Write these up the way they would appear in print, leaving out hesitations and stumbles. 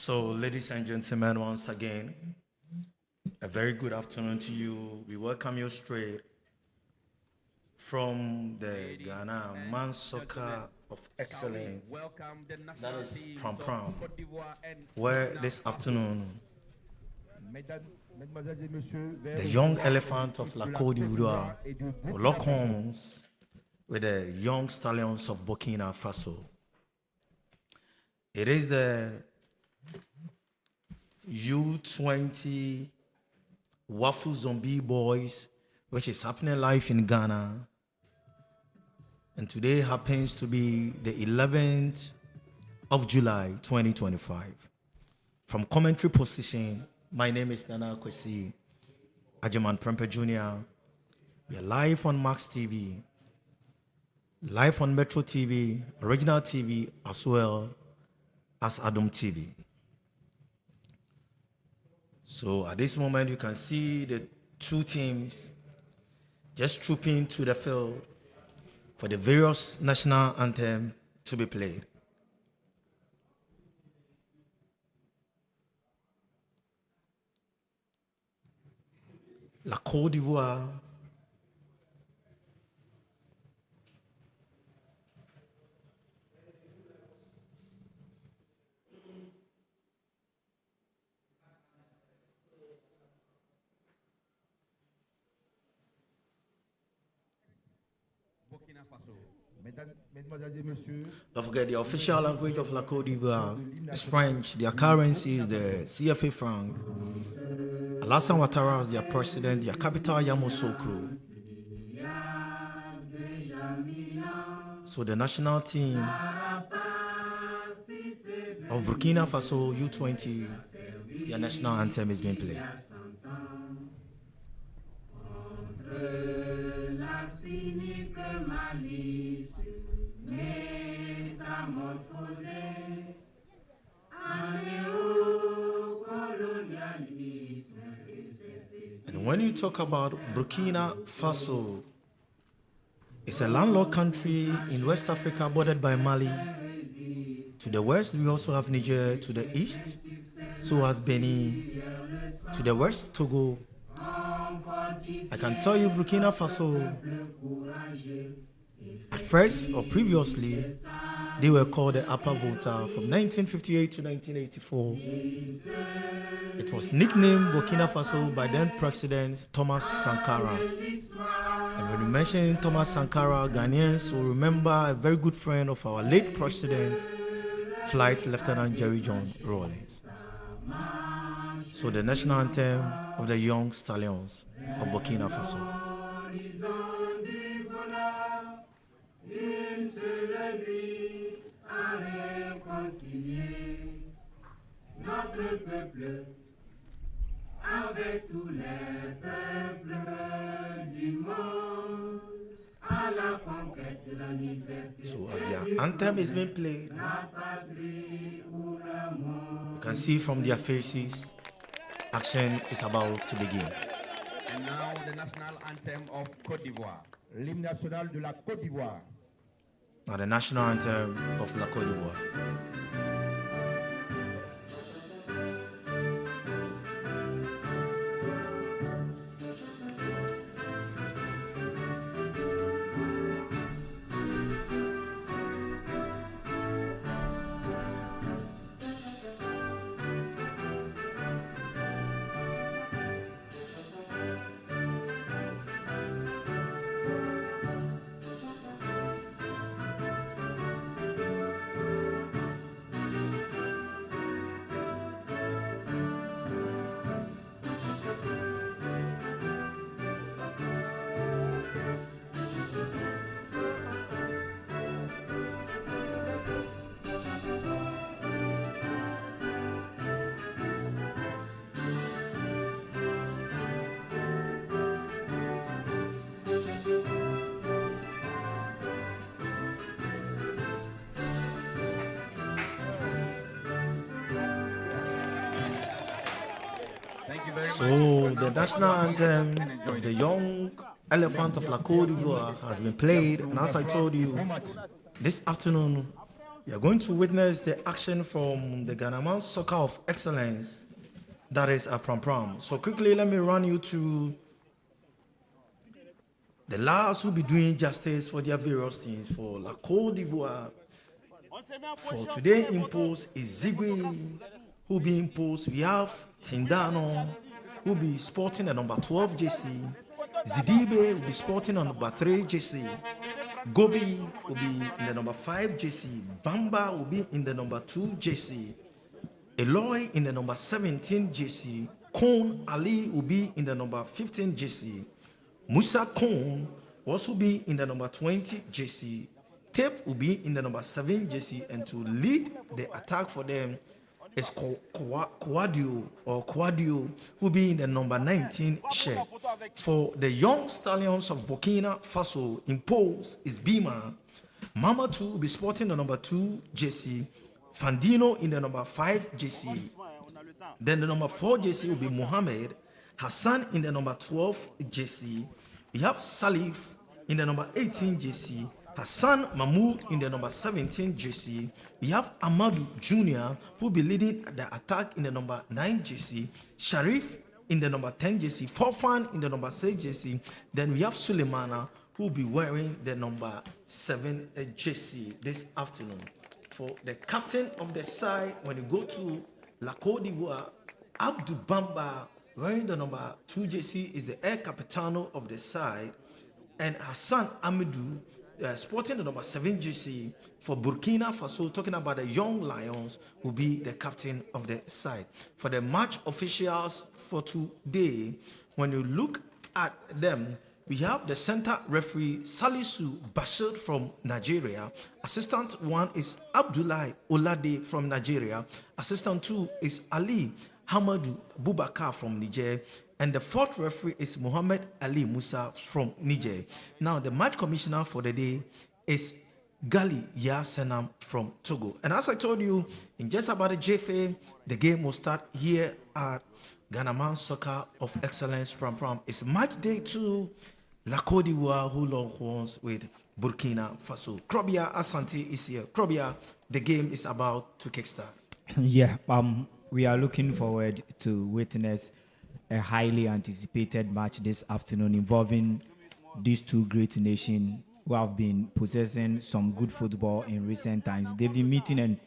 So, ladies and gentlemen, once again, a very good afternoon to you. We welcome you straight from the Ghana Man Soccer of Excellence, that is Pram Pram, where this afternoon the young elephant of La Cote d'Ivoire will lock horns with the young stallions of Burkina Faso. It is the U20 Wafu-B boys, which is happening live in Ghana. And today happens to be the 11th of July, 2025. From commentary position, my name is Nana Kwesi Ajaman Prempe Jr. We are live on Max TV, live on Metro TV, Original TV, as well as Adom TV. So at this moment, you can see the two teams just trooping to the field for the various national anthem to be played. La Côte d'Ivoire Burkina Faso. Mesdames et messieurs, don't forget the official language of La Côte d'Ivoire is French. Their currency is the CFA franc. Alassane Ouattara is their president. Their capital Yamoussoukro. So the national team of Burkina Faso U20, their national anthem is being played. And when you talk about Burkina Faso, it's a landlocked country in West Africa bordered by Mali. To the west, we also have Niger. To the east, so has Benin. To the west, Togo. I can tell you Burkina Faso, at first or previously, they were called the Upper Volta from 1958 to 1984. It was nicknamed Burkina Faso by then President Thomas Sankara. And when we mention Thomas Sankara, Ghanaians will remember a very good friend of our late president, Flight Lieutenant Jerry John Rawlings. So the national anthem of the Young Stallions of Burkina Faso. Avec tous les peuples du monde, à la conquête de la liberté. So as their anthem is being played, you can see from their faces, action is about to begin. And now the national anthem of Cote d'Ivoire. L'hymne national de la Côte d'Ivoire. Now the national anthem of La Cote d'Ivoire. Thank you very much. So the national anthem of the Young Elephant of La Cote d'Ivoire has been played, and as I told you, this afternoon we are going to witness the action from the Ghanaman Soccer of Excellence, that is a Pram Pram. So quickly, let me run you through the last who will be doing justice for their various teams. For La Cote d'Ivoire, for today imposed is Zigwe, who be imposed. We have Tindano, who be sporting the number 12 JC. Zidibe will be sporting on number 3 JC. Gobi will be in the number 5 JC. Bamba will be in the number 2 JC. Eloy in the number 17 JC. Kon Ali will be in the number 15 JC. Musa Kon will also be in the number 20 JC. Tape will be in the number 7 JC, and to lead the attack for them is Quadio who will be in the number 19 shirt. For the Young Stallions of Burkina Faso, imposed is Bima. Mamadou will be sporting the number 2 JC. Fandino in the number 5 JC. Then the number 4 JC will be Mohamed. Hassan in the number 12 JC. We have Salif in the number 18 JC. Hassan Mahmoud in the number 17 JC. We have Amadou Jr. who will be leading the attack in the number 9 JC. Sharif in the number 10 JC. Forfan in the number 6 JC. Then we have Suleimana who will be wearing the number 7 JC this afternoon. For the captain of the side, when you go to La Cote d'Ivoire, Abdou Bamba wearing the number 2 JC is the air capitano of the side, and Hassan Amidou sporting the number 7 JC for Burkina Faso, talking about the Young Lions, will be the captain of the side. For the match officials for today, when you look at them, we have the center referee Salisu Bashir from Nigeria. Assistant 1 is Abdullahi Olade from Nigeria. Assistant 2 is Ali Hamadou Bubakar from Niger. And the 4th referee is Muhammad Ali Musa from Niger. Now, the match commissioner for the day is Gali Yasenam from Togo. And as I told you, in just about a JFA, the game will start here at Ghanaman Soccer of Excellence Pram. It's match day 2. La Cote d'Ivoire, who long horns with Burkina Faso. Krobia Asante is here. Krobia, the game is about to kickstart. Yeah, we are looking forward to witness a highly anticipated match this afternoon involving these two great nations who have been possessing some good football in recent times. They've been meeting,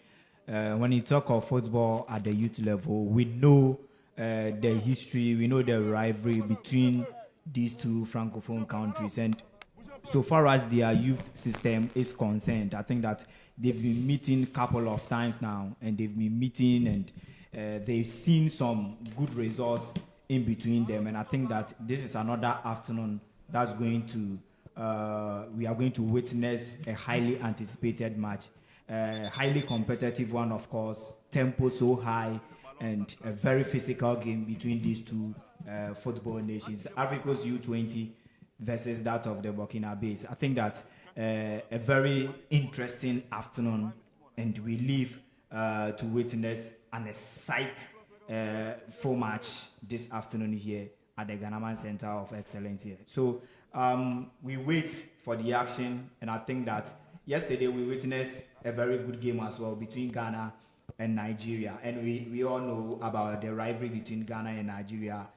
and when you talk of football at the youth level, we know the history, we know the rivalry between these two francophone countries, and so far as their youth system is concerned, I think that they've been meeting a couple of times now, and they've been meeting, and they've seen some good results in between them. And I think that this is another afternoon that's going to, we are going to witness a highly anticipated match, highly competitive one, of course, tempo so high, and a very physical game between these two football nations, Africa's U20 versus that of the Burkina Faso. I think that a very interesting afternoon, and we live to witness an full match this afternoon here at the Ghanaman Center of Excellence here. So we wait for the action, and I think that yesterday we witnessed a very good game as well between Ghana and Nigeria, and we all know about the rivalry between Ghana and Nigeria,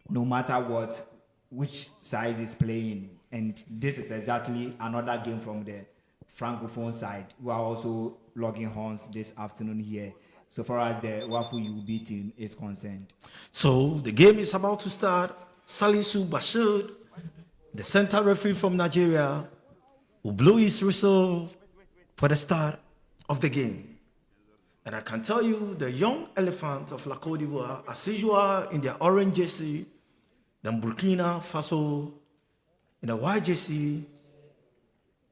no matter what, which side is playing. And this is exactly another game from the Francophone side, who are also logging horns this afternoon here, so far as the Wafu-B team is concerned. So the game is about to start. Salisu Bashir, the center referee from Nigeria, who blew his whistle for the start of the game. And I can tell you, the young elephant of La Cote d'Ivoire, as usual, in their orange jersey, then Burkina Faso in the white jersey,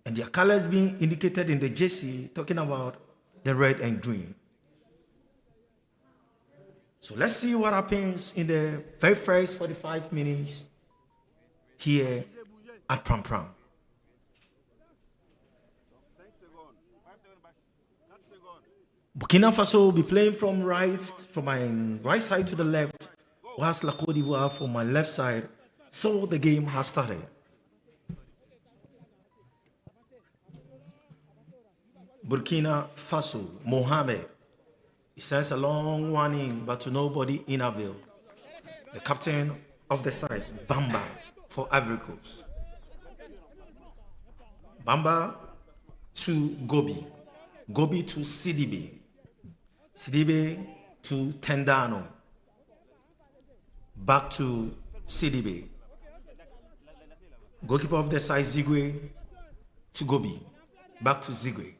and their colors being indicated in the jersey, talking about the red and green. So let's see what happens in the very first 45 minutes here at Pram Pram. Burkina Faso will be playing from my right side to the left, whilst La Cote d'Ivoire from my left side. So the game has started. Burkina Faso, Mohamed. He sends a long one in, but to nobody in avail. The captain of the side, Bamba, for Ivory Coast. Bamba to Gobi. Gobi to Sidibe. Sidibe to Tendano. Back to Sidibe. Goalkeeper of the side, Zigwe to Gobi. Back to Zigwe.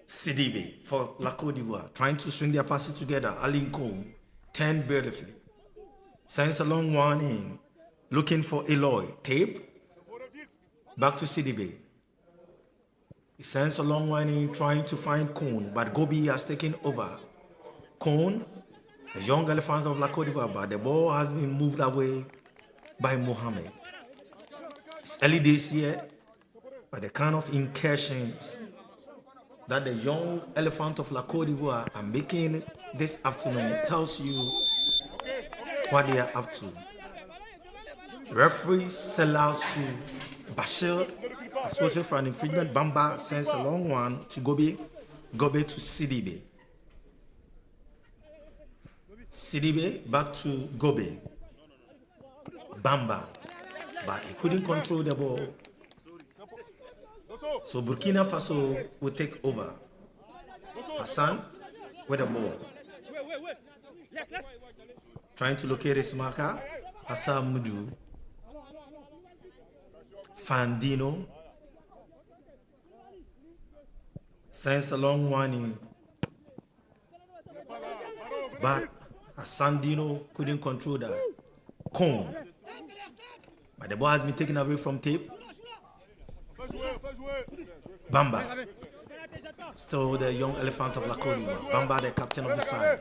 Sidibe for La Cote d'Ivoire, trying to swing their passes together. Alin Cohn, 10 beautifully. Sends a long one in, looking for Eloy. Tape. Back to Sidibe. He sends a long one in, trying to find Cohn, but Gobi has taken over. Cohn, the young elephants of La Cote d'Ivoire, but the ball has been moved away by Mohamed. It's early days here, but the kind of incursions that the young elephant of La Cote d'Ivoire are making this afternoon tells you what they are up to. Referee Selasu Bashir, associated for an infringement. Bamba sends a long one to Gobi. Gobi to Sidibe. Sidibe back to Gobi. Bamba, but he couldn't control the ball. So Burkina Faso will take over. Hassan with the ball. Trying to locate his marker. Hassan Mudu. Fandino. Sends a long one in. But Hassan Dino couldn't control that. Cone. But the ball has been taken away from Tape. Bamba. Still the young elephant of La Cote d'Ivoire. Bamba, the captain of the side.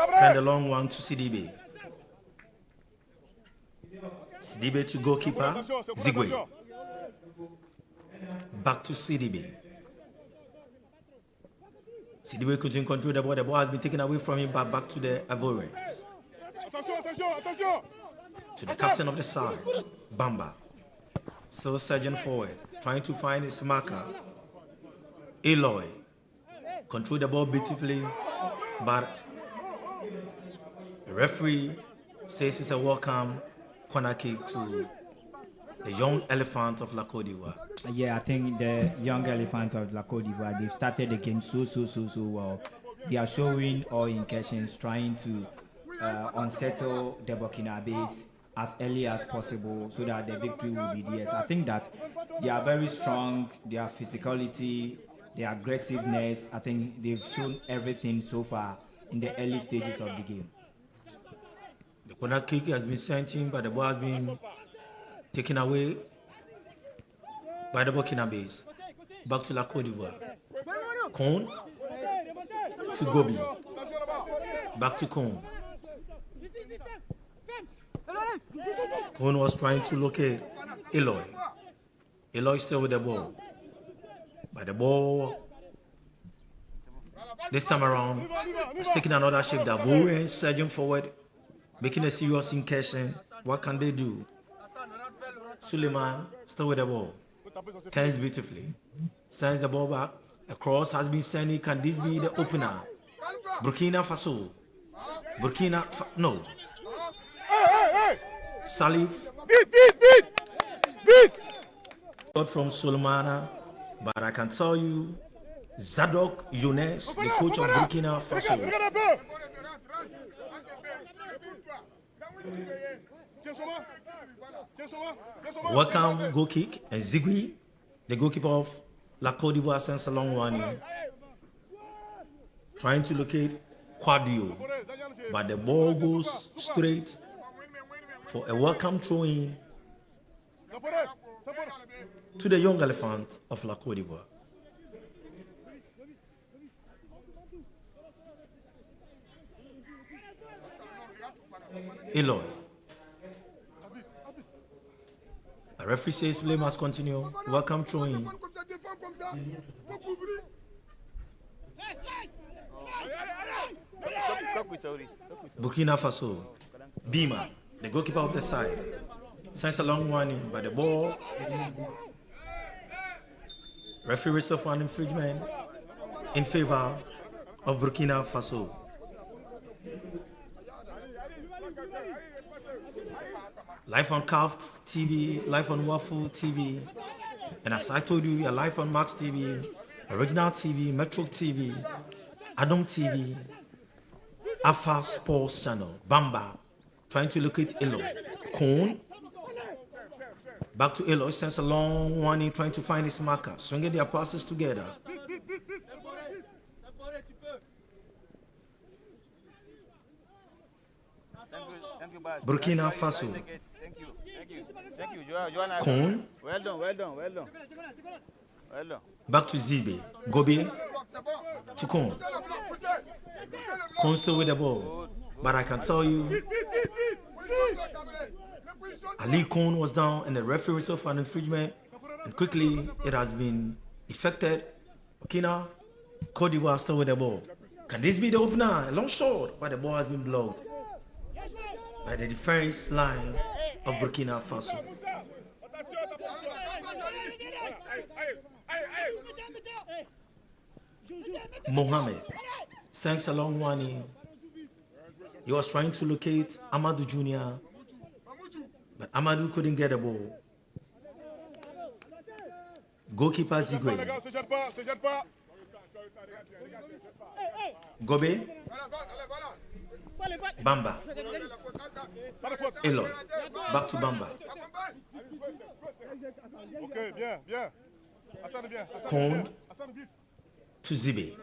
Send a long one to Sidibe. Sidibe to goalkeeper. Zigwe. Back to Sidibe. Sidibe couldn't control the ball. The ball has been taken away from him, but back to the Ivorians. To the captain of the side, Bamba. Still surging forward, trying to find his marker. Eloy. Control the ball beautifully, but the referee says it's a welcome corner kick to the young elephant of La Cote d'Ivoire. Yeah, I think the young elephant of La Cote d'Ivoire, they've started the game so well. They are showing all incursions, trying to unsettle the Burkina Faso as early as possible so that the victory will be theirs. I think that they are very strong, their physicality, their aggressiveness. I think they've shown everything so far in the early stages of the game. The corner kick has been sent in, but the ball has been taken away by the Burkina base. Back to La Cote d'Ivoire. Cote to Gobi. Back to Cote. Cote was trying to locate Eloy. Eloy still with the ball. But the ball, this time around, is taking another shape. The Ivorians surging forward, making a serious incursion. What can they do? Suleiman still with the ball. Turns beautifully. Sends the ball back. A cross has been sent. Can this be the opener? Burkina Faso. No. Salif. From Suleimana. But I can tell you, Zadok Younes, the coach of Burkina Faso. Welcome goal kick, and Zigui, the goalkeeper of La Cote d'Ivoire, sends a long one, trying to locate Quadio, but the ball goes straight for a welcome throw-in to the young elephant of La Cote d'Ivoire. Eloy. A referee says play must continue. Welcome throw-in. Burkina Faso. Bima, the goalkeeper of the side, sends a long one in, but the ball. Referee whistle for an infringement in favor of Burkina Faso. Live on Cote TV, live on Wafu TV, and as I told you, we are live on Max TV, Original TV, Metro TV, Adam TV, Alpha Sports Channel, Bamba, trying to locate Eloy. Cone, back to Eloy, sends a long one in, trying to find his marker, swinging their passes together. Burkina Faso. Cone. Well done. Back to Zibe. Gobe to Cone. Cone still with the ball. But I can tell you, Ali Cone was down and the referee whistle for an infringement. And quickly it has been effected. Burkina, Cote d'Ivoire still with the ball. Can this be the opener? A long shot, but the ball has been blocked by the defense line of Burkina Faso. Mohamed sends a long one in. He was trying to locate Amadou Jr., but Amadou couldn't get the ball. Goalkeeper Zigwe. Gobe. Bamba. Eloy. Back to Bamba. Cone to Zibe.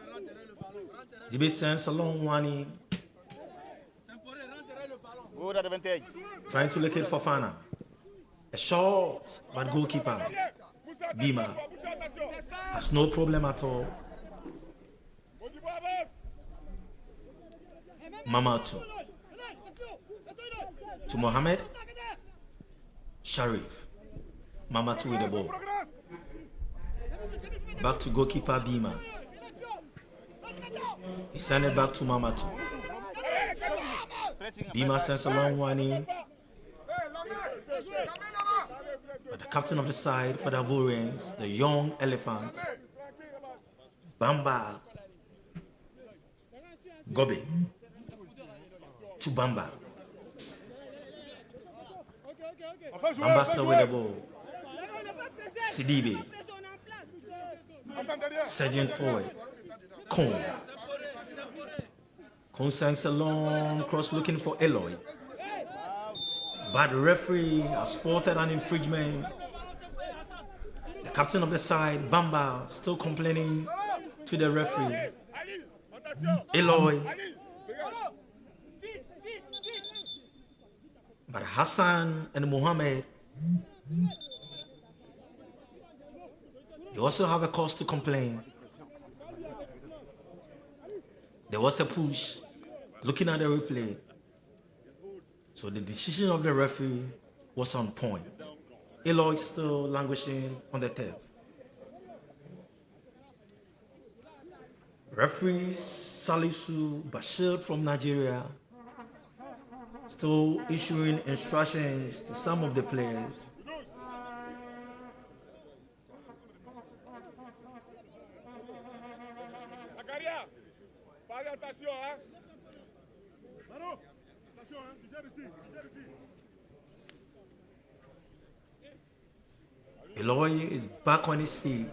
Zibe sends a long one in. Trying to locate Fofana. A shot, but goalkeeper Bima has no problem at all. Mamatu to Mohamed. Sharif. Mamatu with the ball. Back to goalkeeper Bima. He sent it back to Mamatu. Bima sends a long one in. But the captain of the side for the Ivorians, the young elephant, Bamba. Gobe to Bamba. Bamba still with the ball. Sidibe. Surging forward. Cone. Cone sends a long cross looking for Eloy. But the referee has spotted an infringement. The captain of the side, Bamba, still complaining to the referee. Eloy. But Hassan and Mohammed, they also have a cause to complain. There was a push. Looking at the replay, so the decision of the referee was on point. Eloy still languishing on the turf. Referee Salisu Bashir from Nigeria still issuing instructions to some of the players. Eloy is back on his feet.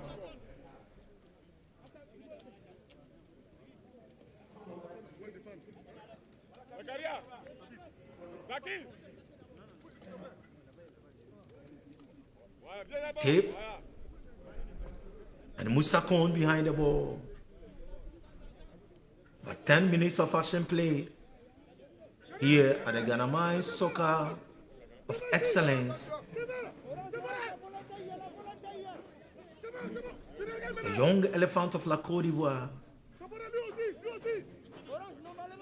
Tape and Musa Kone behind the ball. But 10 minutes of action played here at the Ghana Mines Soccer of Excellence. The young elephant of La Cote d'Ivoire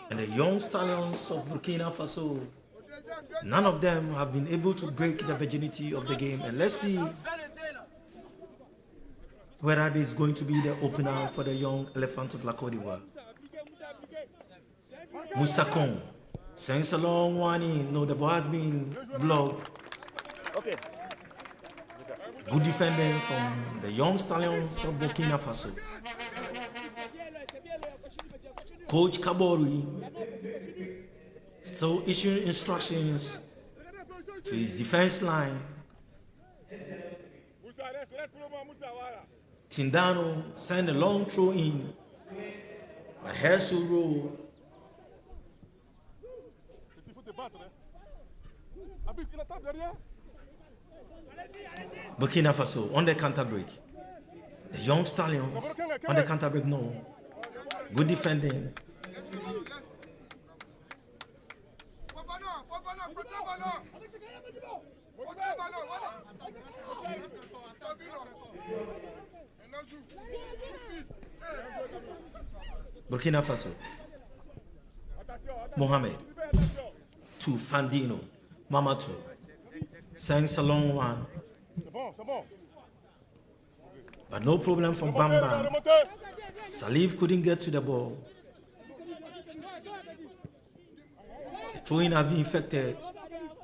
and the young stallions of Burkina Faso, none of them have been able to break the virginity of the game. And let's see whether this is going to be the opener for the young elephant of La Cote d'Ivoire. Musa Kone sends a long one in. No, the ball has been blocked. Okay. Good defending from the young stallions of Burkina Faso. Coach Kabori still issuing instructions to his defense line. Tindano sent a long throw in, but Hesuru Burkina Faso on the counter break. The young stallions on the counter break. No. Good defending. Burkina Faso. Mohamed. To Fandino. Mamatu. Sends a long one. But no problem from Bamba. Salif couldn't get to the ball. The throwing had been infected,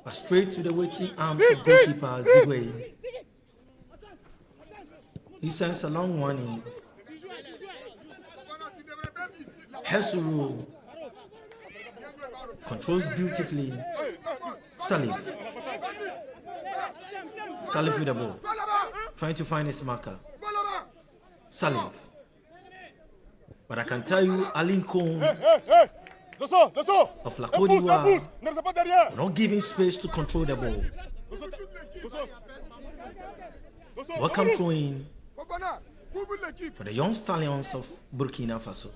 but straight to the waiting arms of goalkeeper Zigwe. He sends a long one in. Hesuru controls beautifully. Salif. Salif with the ball. Trying to find his marker. Salif. But I can tell you, Aline Kone of La Cote d'Ivoire will not give him space to control the ball. Welcome throwing for the young stallions of Burkina Faso.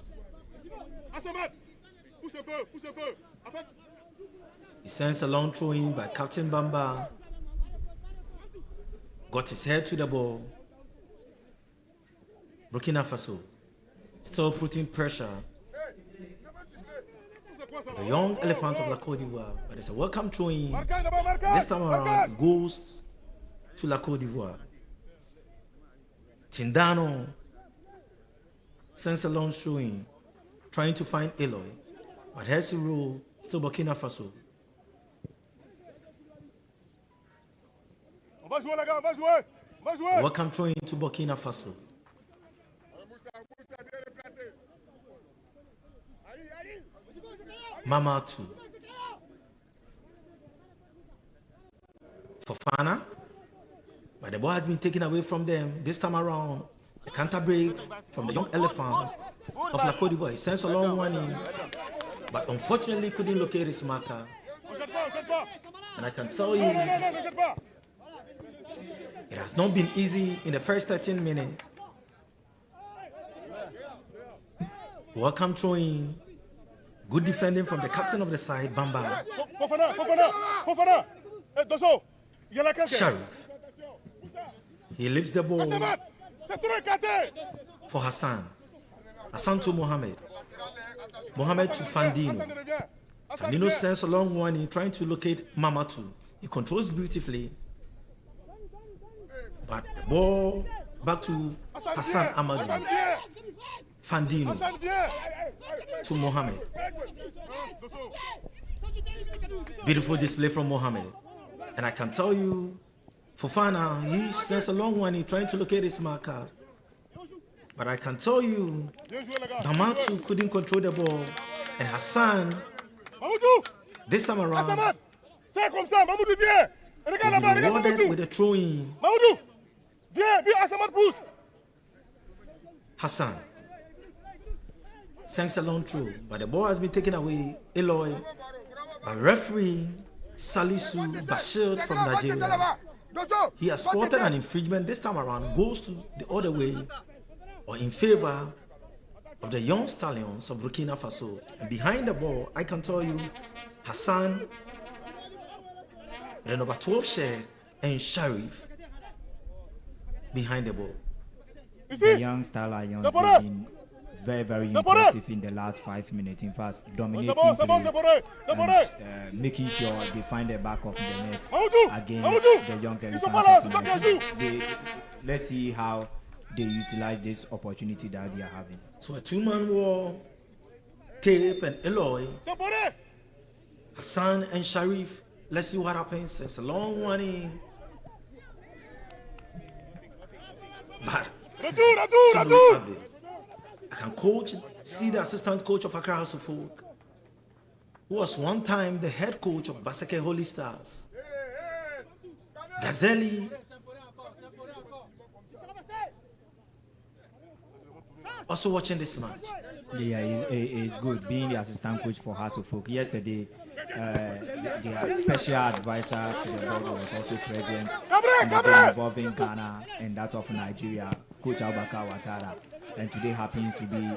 He sends a long throw in by Captain Bamba. Got his head to the ball. Burkina Faso still putting pressure. The young elephant of La Cote d'Ivoire. But it's a welcome throw in. This time around, it goes to La Cote d'Ivoire. Tindano sends a long throw in, trying to find Eloy. But Hesuru still Burkina Faso. Welcome throwing to Burkina Faso. Mamatu. Fofana. But the ball has been taken away from them. This time around, the counter break from the young elephant of La Cote d'Ivoire. He sends a long one in, but unfortunately couldn't locate his marker. And I can tell you, it has not been easy in the first 13 minutes. Welcome throwing. Good defending from the captain of the side, Bamba. Sharif. He lifts the ball for Hassan. Hassan to Mohamed. Mohamed to Fandino. Fandino sends a long one, trying to locate Mamatu. He controls beautifully. But the ball back to Hassan Amadou. Fandino to Mohamed. Beautiful display from Mohamed. And I can tell you, Fofana, he sends a long one, trying to locate his marker. But I can tell you, Damatu couldn't control the ball. And Hassan, this time around, will be rewarded with a throw-in. Hassan sends a long throw, but the ball has been taken away. Eloy, a referee, Salisu Bashir from Nigeria. He has spotted an infringement this time around, goes to the other way, or in favor of the young stallions of Burkina Faso. And behind the ball, I can tell you, Hassan, the number 12 shirt, and Sharif behind the ball. The young stallions have been very, very impressive in the last 5 minutes. In fact, dominating play and making sure they find the back of the net against the young elephants of Nigeria. Let's see how they utilize this opportunity that they are having. So a two-man war, Cape and Eloy, Hassan and Sharif. Let's see what happens. It's a long one in. But I can see the assistant coach of Accra House of Folk, who was one time the head coach of Baseke Holy Stars. Gazeli also watching this match. Yeah, it's good being the assistant coach for House of Folk. Yesterday, their special advisor to the board was also present in the game involving Ghana and that of Nigeria, Coach Abubakar Ouattara. And today happens to be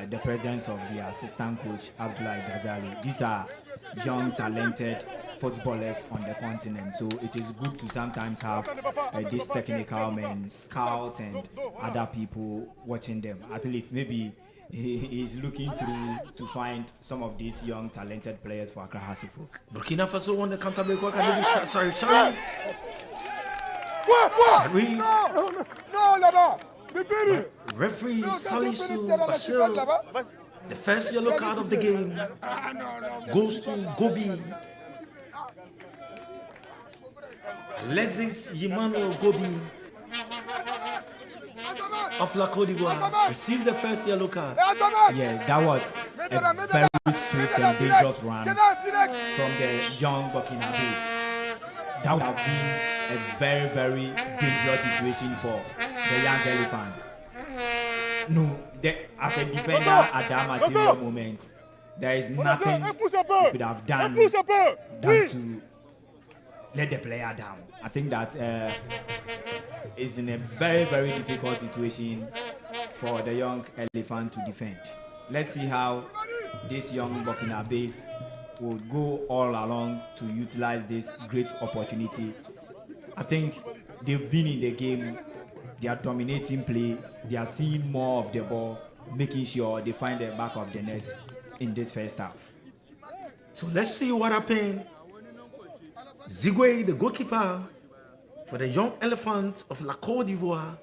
the presence of the assistant coach, Abdoulaye Ghazali. These are young, talented footballers on the continent. So it is good to sometimes have these technical men, scouts and other people watching them. At least maybe he is looking through to find some of these young, talented players for Accra House of Folk. Burkina Faso won the counter break. What can they do? Sorry, Sharif. Referee Salisu Bashir, the first yellow card of the game, goes to Gobi. Alexis Yimano Gobi of La Cote d'Ivoire receives the first yellow card. Yeah, that was a very swift and dangerous run from the young Burkina Faso. That would have been a very, very dangerous situation for the young elephants. No, as a defender at that material moment, there is nothing you could have done than to let the player down. I think that is in a very, very difficult situation for the young elephant to defend. Let's see how this young Burkina Faso will go all along to utilize this great opportunity. I think they've been in the game. They are dominating play. They are seeing more of the ball, making sure they find the back of the net in this first half. So let's see what happened. Zigwe, the goalkeeper for the young elephant of La Cote d'Ivoire.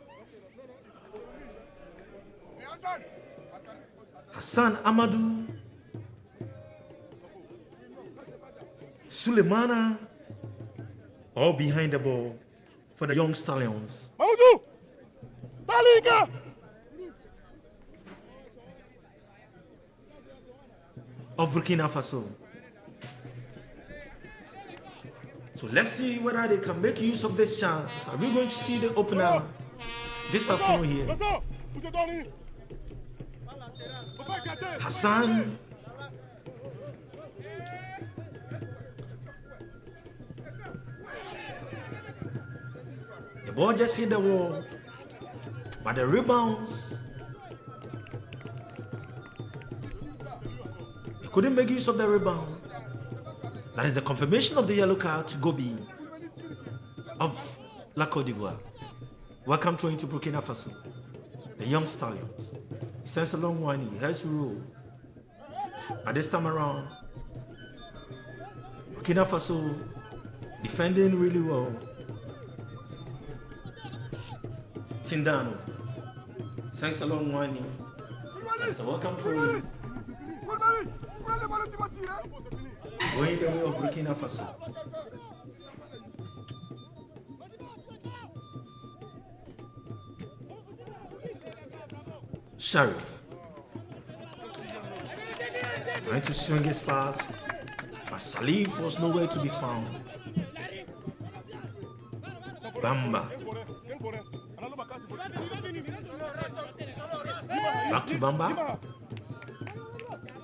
Hassan Amadou. Sulemana. All behind the ball for the young stallions. Of Burkina Faso. So let's see whether they can make use of this chance. Are we going to see the opener this afternoon here? Hassan ball just hit the wall, but the rebounds, he couldn't make use of the rebound. That is the confirmation of the yellow card to Gobi of La Cote d'Ivoire. Welcome to Burkina Faso. The young stallions. He sends a long one, he has to roll. But this time around, Burkina Faso defending really well. Tindano sends a long one. That's a welcome throw. Going the way of Burkina Faso. Sharif trying to swing his pass, but Salif was nowhere to be found. Bamba back to Bamba.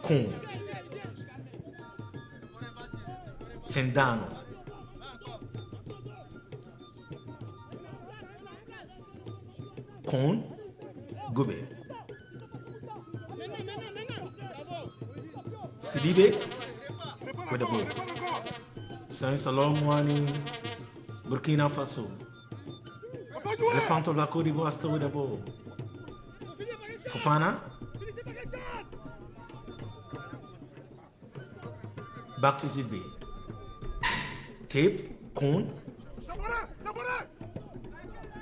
Cote. Tindano. Cote. Gobe. Sidibe with the ball. Sends a long one in Burkina Faso. Elephant of La Cote d'Ivoire still with the ball. Fofana. Back to Zidbe. Tape. Cote.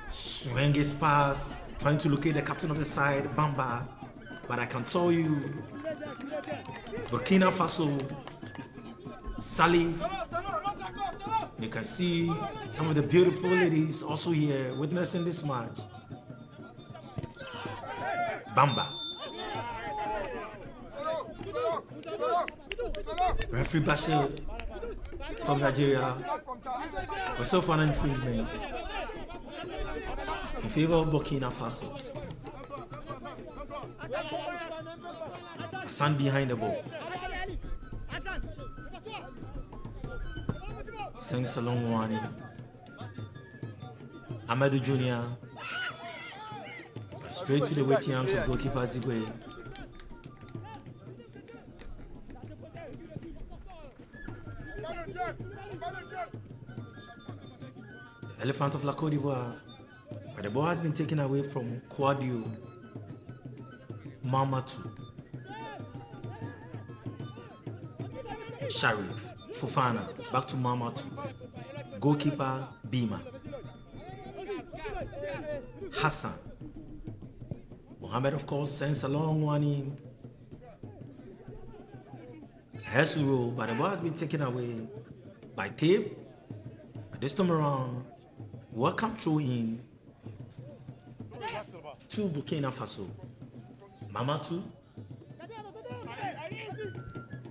Swing his pass. Trying to locate the captain of the side, Bamba. But I can tell you, Burkina Faso, Salif, you can see some of the beautiful ladies also here witnessing this match. Bamba. Referee Bashir from Nigeria. Also for an infringement in favor of Burkina Faso. Hassan behind the ball. Sends a long one. Amadou Jr. Straight to the waiting arms of goalkeeper Zigwe. The Elephant of La Cote d'Ivoire. But the ball has been taken away from Quadio Mamatu. Sharif, Fofana, back to Mamatu. Goalkeeper Bima. Hassan. Mohamed, of course, sends a long one in. Hesuro, but the ball has been taken away by Tape. But this time around, welcome through in to Burkina Faso. Mamatu.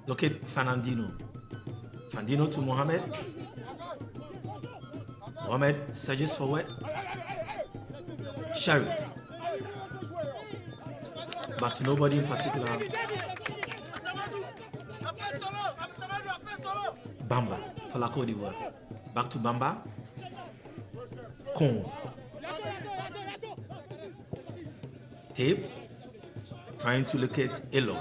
Look at Fernandino. Fernandino to Mohamed. Mohamed surges forward. Sharif. But to nobody in particular. Bamba for La Cote d'Ivoire. Back to Bamba. Cote. Tape. Trying to locate Eloy.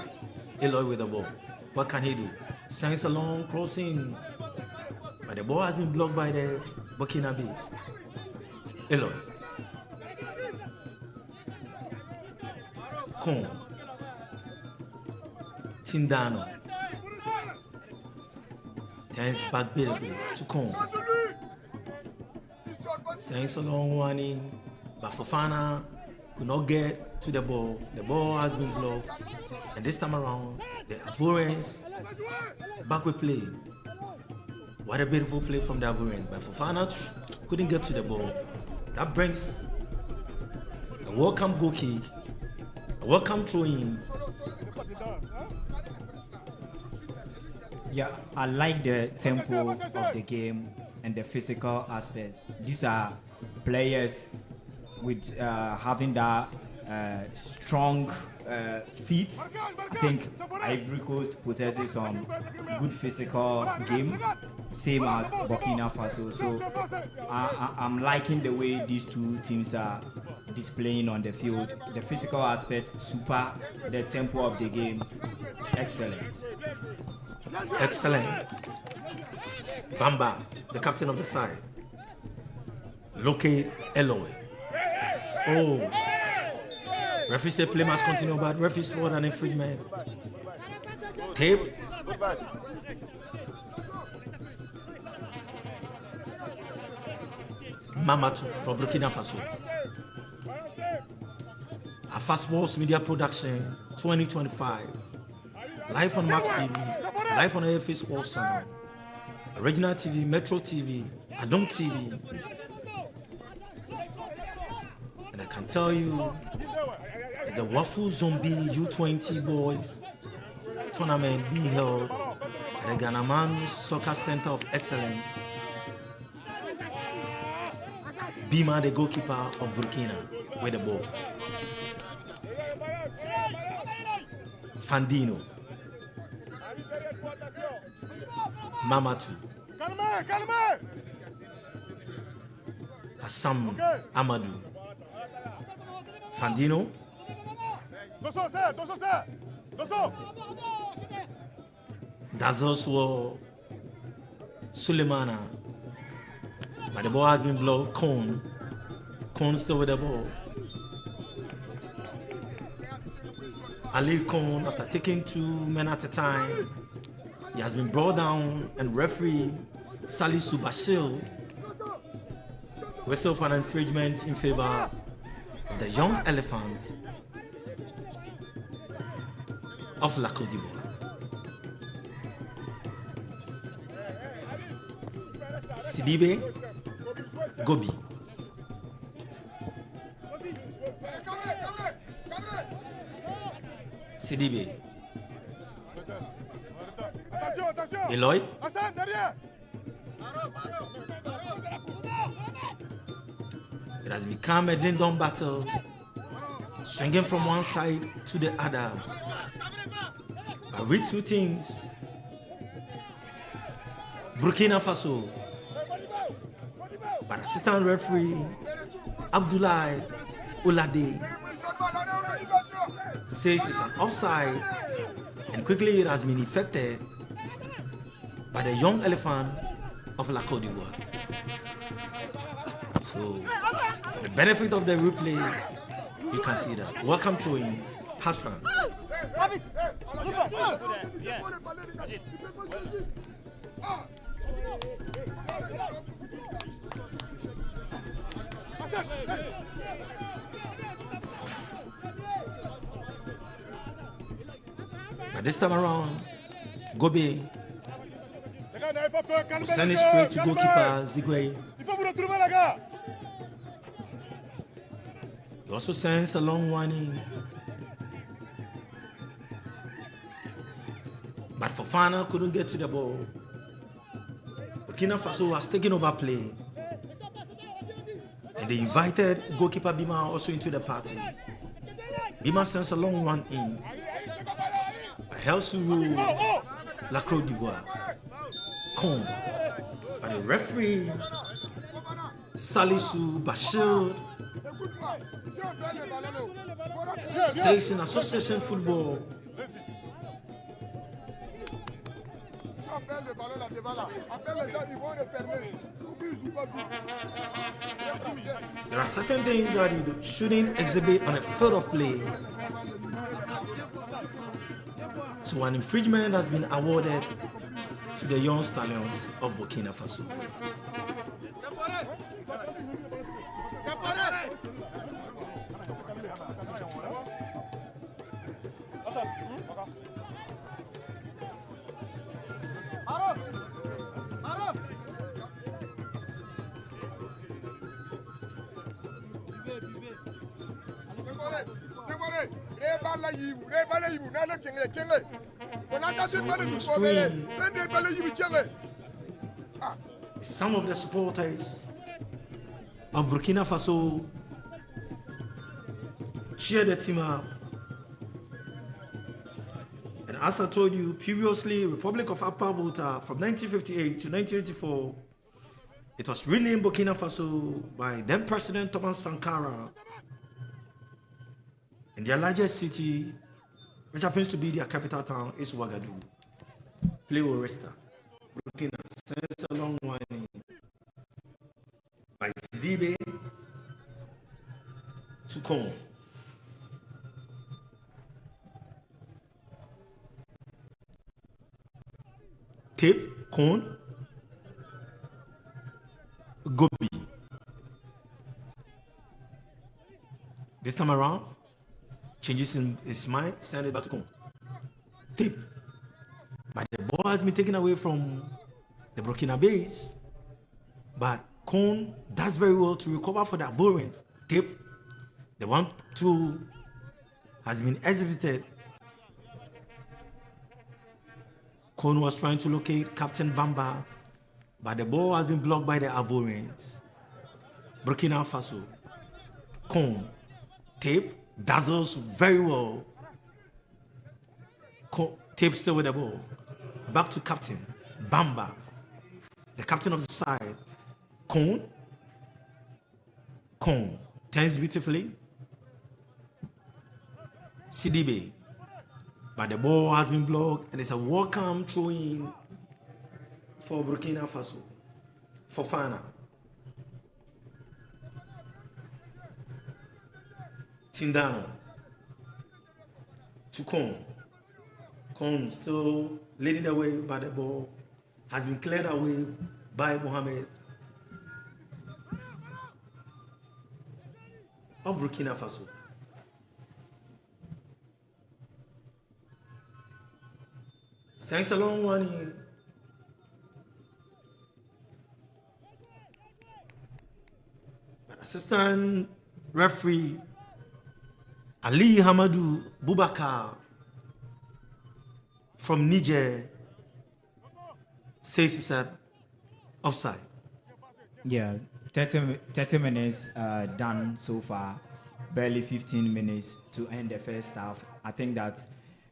Eloy with the ball. What can he do? Sends a long crossing. But the ball has been blocked by the Burkina base. Eloy. Cote. Tindano. Turns back beautifully to Cote. Sends a long one in. But Fofana could not get to the ball. The ball has been blocked. And this time around, the Ivorians back with play. What a beautiful play from the Ivorians. But Fofana couldn't get to the ball. That brings a welcome goal kick, a welcome throw in. Yeah, I like the tempo of the game and the physical aspect. These are players with having that strong feet. I think Ivory Coast possesses some good physical game, same as Burkina Faso. So I'm liking the way these two teams are displaying on the field. The physical aspect, super. The tempo of the game, excellent. Excellent. Bamba, the captain of the side. Locate Eloy. Oh. Referee said play must continue, but referee scored an infringement. Tape. Mamatu from Burkina Faso. A Fast Sports Media Production 2025. Live on Max TV, live on AFA Sports Channel, Original TV, Metro TV, Adom TV. And I can tell you, it's the Wafu-B U20 Boys tournament being held at the Ghana Soccer Center of Excellence. Bima, the goalkeeper of Burkina, with the ball. Fandino. Mamatu. Assam Amadou. Fandino. Dazoswo Sulemana. But the ball has been blown. Cone still with the ball. Ali Cone, after taking 2 men at a time, he has been brought down, and referee Salisu Bashir whistle for an infringement in favor of the young elephant of La Cote d'Ivoire. Sidibe Gobi. Sidibe. Eloy. It has become a ding-dong battle, swinging from one side to the other. But with two teams, Burkina Faso, but assistant referee Abdoulaye Oulade says it's an offside, and quickly it has been effected by the young elephant of La Cote d'Ivoire. So, for the benefit of the replay, you can see that. Welcome to him, Hassan. But this time around, Gobe will send it straight to goalkeeper Zigwe. He also sends a long one in. But Fofana couldn't get to the ball. Burkina Faso was taking over play. And they invited goalkeeper Bima also into the party. Bima sends a long one in. Helsuru, La Cote d'Ivoire. Con. But the referee, Salisu Bashir, says in association football, there are certain things that you shouldn't exhibit on a field of play. So an infringement has been awarded to the young stallions of Burkina Faso. Some of the supporters of Burkina Faso cheer the team up as I told you previously, Republic of Upper Volta from 1958 to 1984, it was renamed Burkina Faso by then President Thomas Sankara. And their largest city, which happens to be their capital town, is Ouagadougou. Play Oresta. Burkina sends a long whining by Sidibe to Cote. Tape, Cote, Gobi. This time around, changes in his mind, send it back to Cote. Tape. But the ball has been taken away from the Burkina base. But Cote does very well to recover for the Ivorians. Tape. The 1-2 has been exhibited. Cote was trying to locate Captain Bamba, but the ball has been blocked by the Ivorians. Burkina Faso. Cote. Tape dazzles very well. Tape still with the ball. Back to Captain Bamba, the captain of the side. Cote turns beautifully. Sidibe, but the ball has been blocked, and it's a welcome throw-in for Burkina Faso. Fofana. Tindano. To Cote still leading the way, but the ball has been cleared away by Mohamed of Burkina Faso. Thanks a long one. But assistant referee Ali Hamadou Boubacar from Niger says he's at offside. Yeah, 30 minutes done so far, barely 15 minutes to end the first half. I think that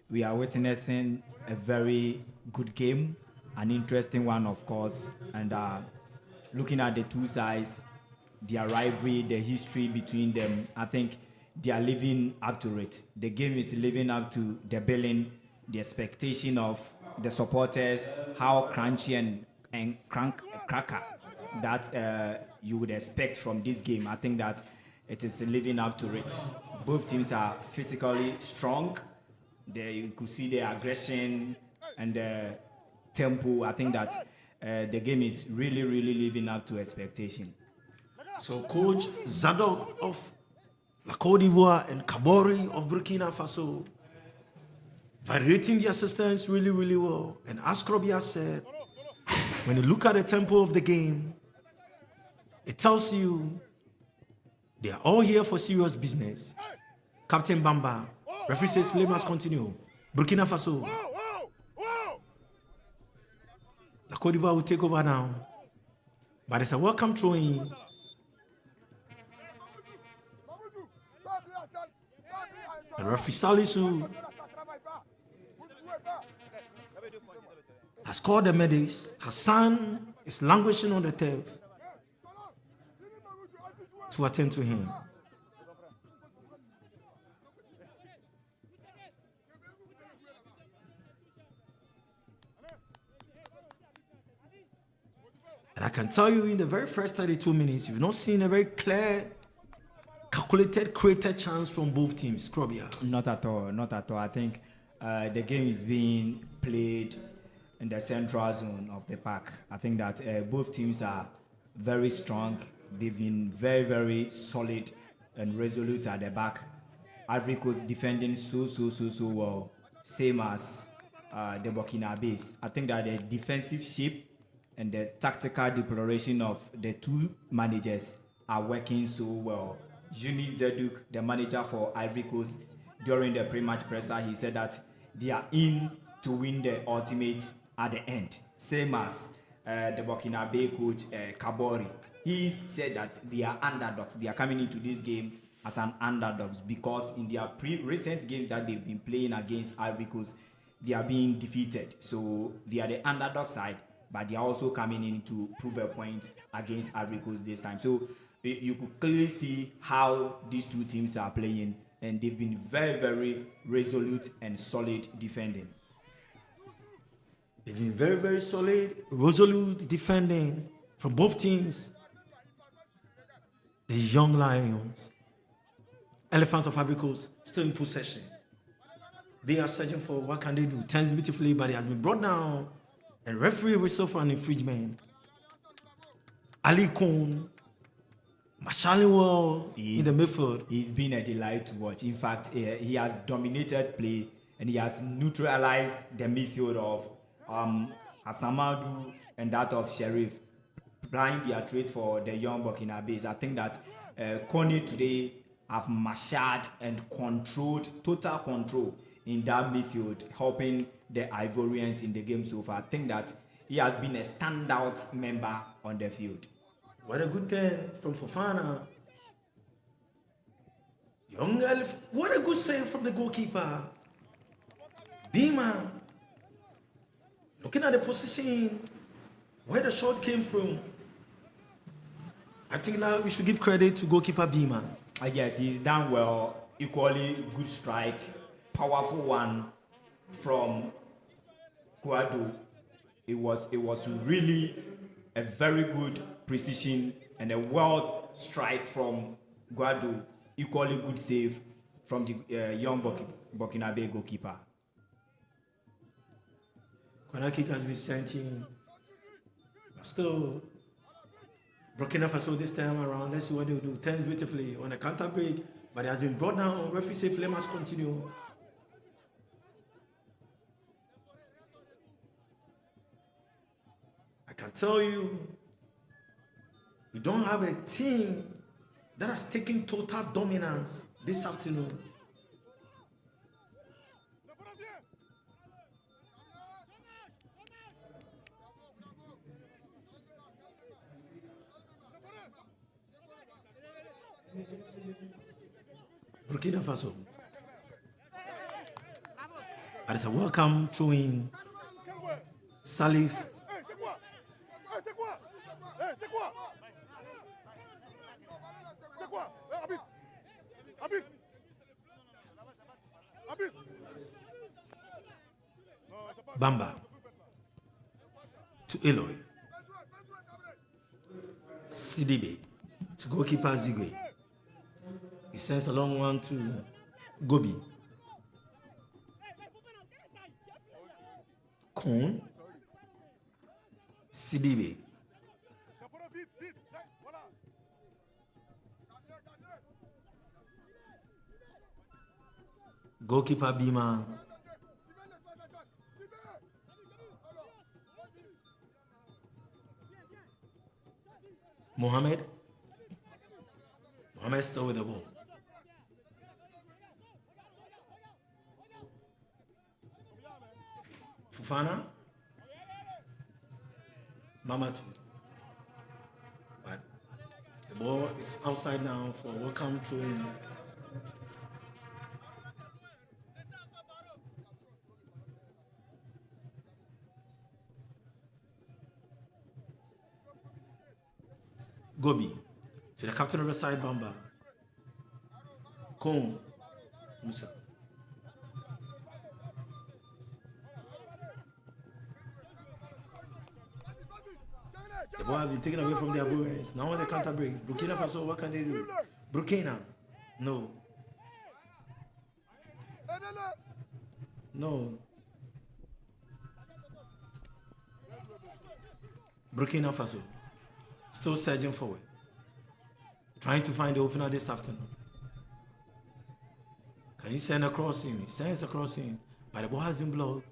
we are witnessing a very good game, an interesting one, of course, and looking at the two sides, their rivalry, the history between them, I think they are living up to it. The game is living up to the billing, the expectation of the supporters, how crunchy and cracker that you would expect from this game. I think that it is living up to it. Both teams are physically strong. You could see the aggression and the tempo. I think that the game is really, really living up to expectation. So Coach Zadok of La Cote d'Ivoire and Kabori of Burkina Faso variating the assistants really, really well. And as Krobia said, when you look at the tempo of the game, it tells you they are all here for serious business. Captain Bamba, referee says play must continue. Burkina Faso. La Cote d'Ivoire will take over now. But it's a welcome throw-in. The referee Salisu has called the medics. Hassan is languishing on the turf to attend to him. And I can tell you in the very first 32 minutes, you've not seen a very clear, calculated, created chance from both teams. Krobia. Not at all, not at all. I think the game is being played in the central zone of the park. I think that both teams are very strong. They've been very, very solid and resolute at the back. Ivory Coast defending so well, same as the Burkina base. I think that the defensive shape and the tactical declaration of the two managers are working so well. Eunice Zeduk, the manager for Ivory Coast, during the pre-match presser, he said that they are in to win the ultimate at the end. Same as the Burkina Bay coach, Kabori. He said that they are underdogs. They are coming into this game as an underdogs because in their recent games that they've been playing against Ivory Coast, they are being defeated. So they are the underdog side, but they are also coming in to prove a point against Ivory Coast this time. So you could clearly see how these two teams are playing, and they've been very, very resolute and solid defending. They've been very, very solid, resolute defending from both teams. The young Lions, Elephant of Ivory Coast, still in possession. They are searching for what can they do. Turns beautifully, but it has been brought down. And referee whistle for an infringement. Ali Kone, Mashaliwell in the midfield. He's been a delight to watch. In fact, he has dominated play and he has neutralized the midfield of Asamadu and that of Sheriff, plying their trade for the young Burkina. I think that Cote today have marshaled and controlled, total control in that midfield, helping the Ivorians in the game so far. I think that he has been a standout member on the field. What a good turn from Fofana. Young Elephant. What a good save from the goalkeeper. Bima. Looking at the position where the shot came from. I think now we should give credit to goalkeeper Bima. I guess he's done well. Equally good strike. Powerful one from Guado. It was really a very good precision and a well strike from Guado. Equally good save from the young Burkinabe goalkeeper. Corner kick has been sent in. But still, Burkina Faso this time around. Let's see what they'll do. Turns beautifully on a counter break, but it has been brought down. Referee safe. Play must continue. I can tell you, we don't have a team that has taken total dominance this afternoon. Burkina Faso. And it's a welcome throw-in. Salif. Bamba to Eloy. Sidibe to goalkeeper Zigwe. He sends a long one to Gobi. Kone. Sidibe. Goalkeeper Bima. Mohamed still with the ball. Fofana. Mamatu. But the ball is outside now for welcome throw-in. Gobi to the captain of the side, Bamba. Kone. Musa. The ball has been taken away from their viewers. Now on the counter break. Burkina Faso, what can they do? Burkina. No. No. Burkina Faso. Still surging forward. Trying to find the opener this afternoon. Can he send a crossing? He sends a crossing. But the ball has been blocked.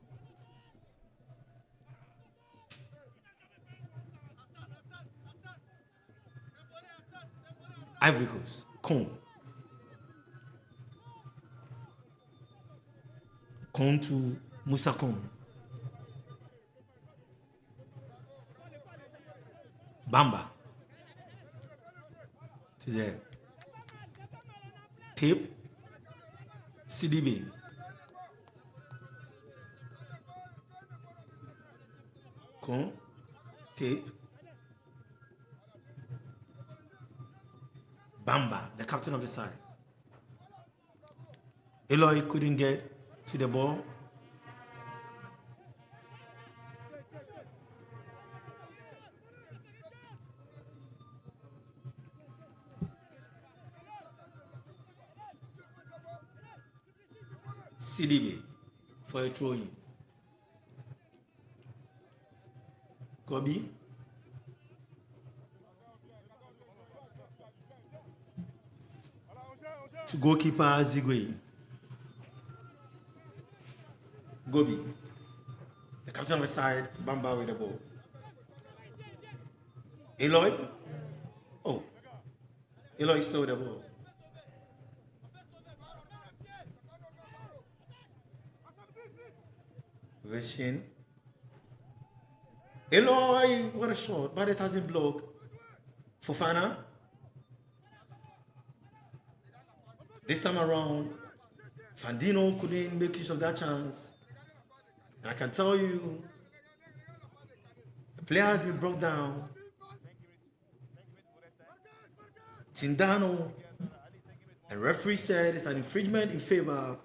Ivory Coast. Kone. Kone to Musa Kone. Bamba. To there. Tape. CDB. Con, tape. Bamba, the captain of the side. Eloy couldn't get to the ball. CDB for a throw in. Kobe. To goalkeeper Zigwe. Gobi. The captain of the side, Bamba with the ball. Eloy. Oh. Eloy still with the ball. Veshin. Eloy, what a shot, but it has been blocked. Fofana. This time around, Fandino couldn't make use of that chance. And I can tell you, the player has been brought down. Tindano, and referee said it's an infringement in favor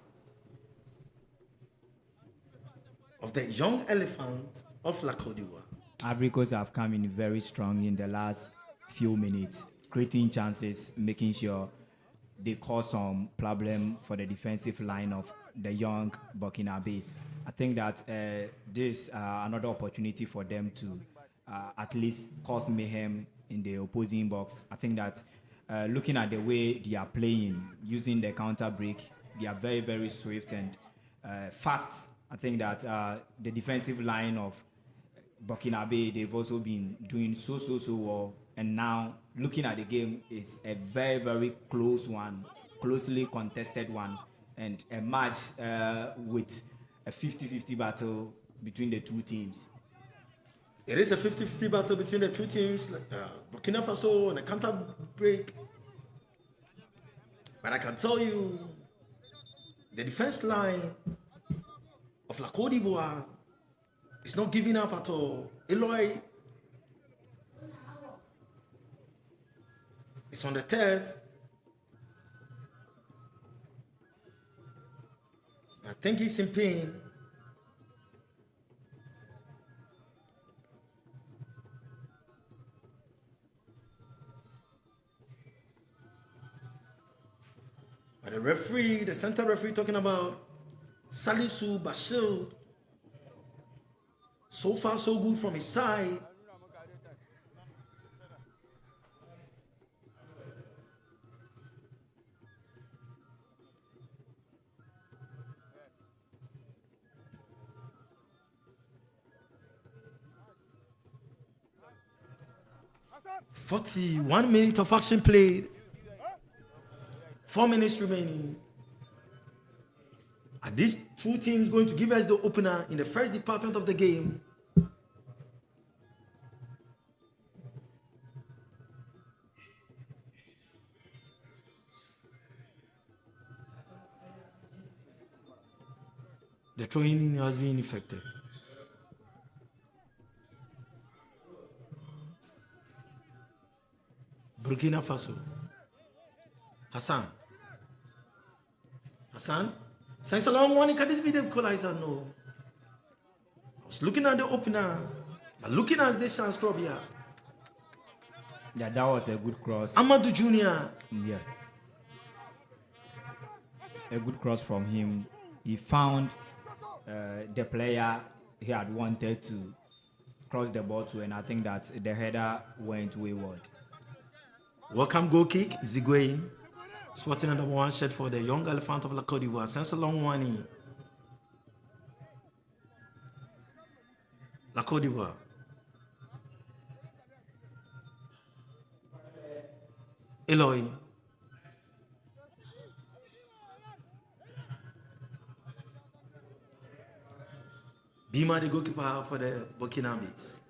of the young elephant of La Cote d'Ivoire. Ivory Coast have come in very strong in the last few minutes, creating chances, making sure they cause some problem for the defensive line of the young Burkina Faso. I think that this another opportunity for them to at least cause mayhem in the opposing box. I think that looking at the way they are playing, using the counter break, they are very, very swift and fast. I think that the defensive line of Burkina Faso, they've also been doing so well. And now, looking at the game, is a very, very close one, closely contested one, and a match with a 50-50 battle between the two teams. It is a 50-50 battle between the two teams, Burkina Faso and a counter break. But I can tell you, the defense line of La Cote d'Ivoire is not giving up at all. Eloy is on the turf. I think he's in pain. But the referee, the center referee, talking about Salisu Bashir. So far, so good from his side. "41 minutes of action played. 4 minutes remaining. Are these two teams going to give us the opener in the first department of the game? The throwing has been effective. Burkina Faso. Hassan. Since a long one, can this be the equalizer? No. I was looking at the opener, but looking at this chance crop here. Yeah, that was a good cross. Amadou Jr. Yeah. A good cross from him. He found the player he had wanted to cross the ball to, and I think that the header went wayward. Welcome goal kick, Zigwe. Sporting number one shirt for the young elephant of La Cote d'Ivoire. Sends a long one in. La Cote d'Ivoire. Eloy. Bima, the goalkeeper for the Burkina Faso.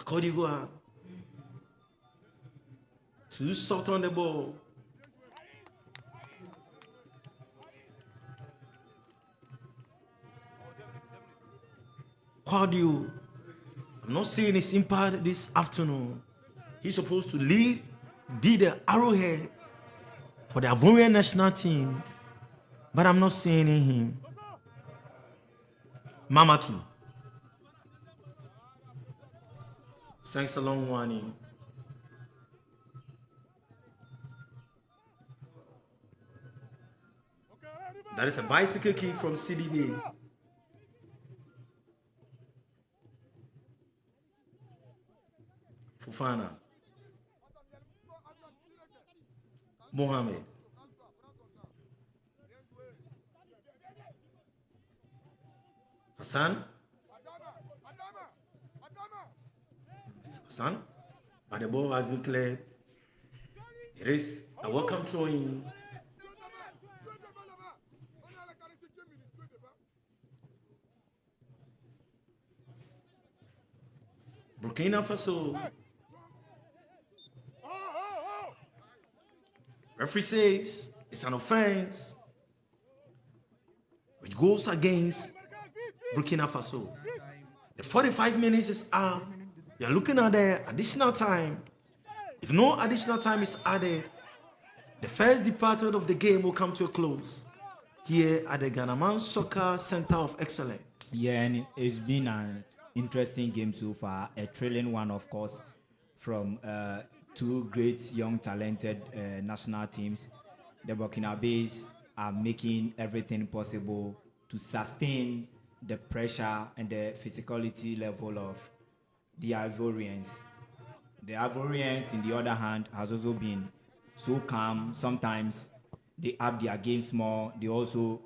Cote d'Ivoire. Too soft on the ball. Quadio, I'm not saying his impact this afternoon. He's supposed to lead, be the arrowhead for the Ivorian national team, but I'm not seeing in him. Mamatu. Thanks a long one. That is a bicycle kick from CDB. Fufana. Mohamed. Hassan. Hassan. But the ball has been cleared. It is a welcome throw in. Burkina Faso. Referee says it's an offense which goes against Burkina Faso. The 45 minutes is up. We are looking at the additional time. If no additional time is added, the first department of the game will come to a close here at the Ghana Soccer Center of Excellence. Yeah, and it's been an interesting game so far. A thrilling one, of course, from two great young talented national teams. The Burkinabés are making everything possible to sustain the pressure and the physicality level of the Ivorians. The Ivorians, in the other hand, has also been so calm. Sometimes they up their games more. They also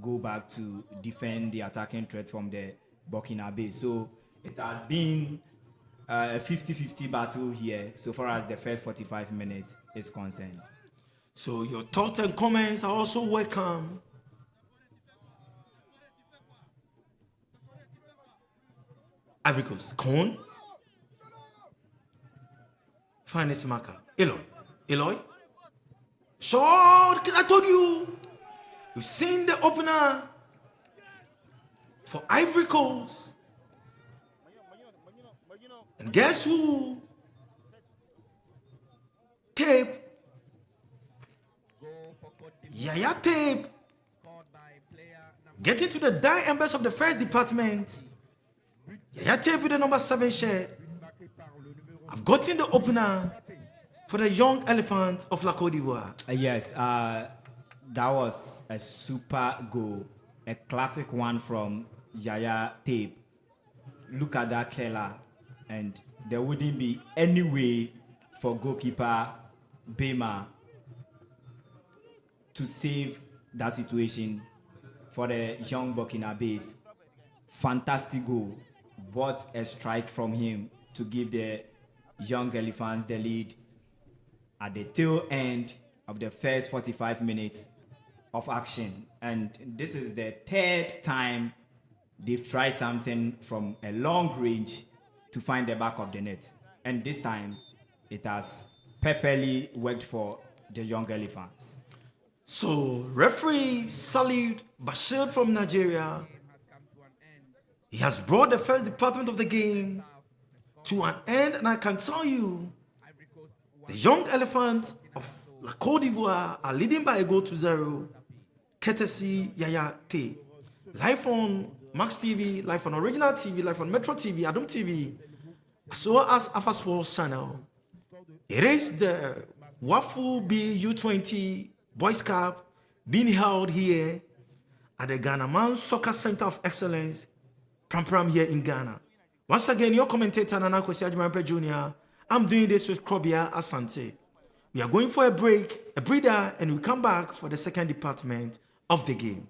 go back to defend the attacking threat from the Burkinabés. So it has been a 50-50 battle here so far as the first 45 minutes is concerned. So your thoughts and comments are also welcome. Ivory Coast, Cone. Finest marker. Eloy. Short. I told you. We've seen the opener for Ivory Coast. And guess who? Tape. Yaya Tape. Getting to the dire embers of the first department. Yaya Tape with the number 7 shirt. I've gotten the opener for the young elephant of La Cote d'Ivoire. Yes, that was a super goal. A classic one from Yaya Tape. Look at that killer. And there wouldn't be any way for goalkeeper Bema to save that situation for the young Burkinabés. Fantastic goal. What a strike from him to give the young elephants the lead at the tail end of the first 45 minutes of action. And this is the third time they've tried something from a long range to find the back of the net. And this time, it has perfectly worked for the young elephants. So, referee Salud Bashir from Nigeria, he has brought the first department of the game to an end, and I can tell you, the young elephant of La Cote d'Ivoire are leading by a goal to 0, courtesy Yaya Tape. Live on Max TV, live on Original TV, live on Metro TV, Adom TV, as well as Alpha Sports Channel. It is the Wafu-B U20 Boys Cup being held here at the Ghana Soccer Center of Excellence, Pram here in Ghana. Once again, your commentator, Nana Kwesi Ajumarimpe Jr. I'm doing this with Krobia Asante. We are going for a break, a breather, and we come back for the second department of the game.